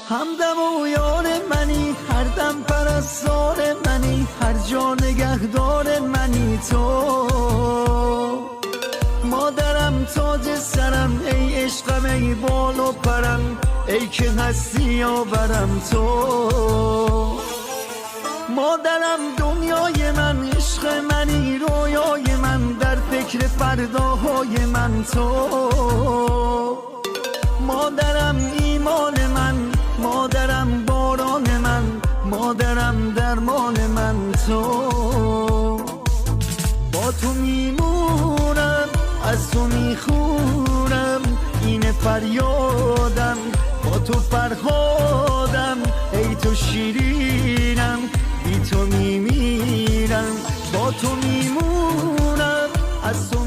همدم و یار منی، هر دم پرستار منی، هر جا نگهدار منی تو. مادرم تاج سرم، ای عشقم ای بال و پرم، ای که هستی آورم تو. مادرم دنیای من، عشق منی رویای من، در فکر فرداهای من تو. مادرم ایمان من، مادرم باران من، مادرم درمان من تو. با تو میمونم، از تو میخونم، این فریادم، با تو فرهادم، ای تو شیرینم، بی تو میمیرم. با تو میمونم، از تو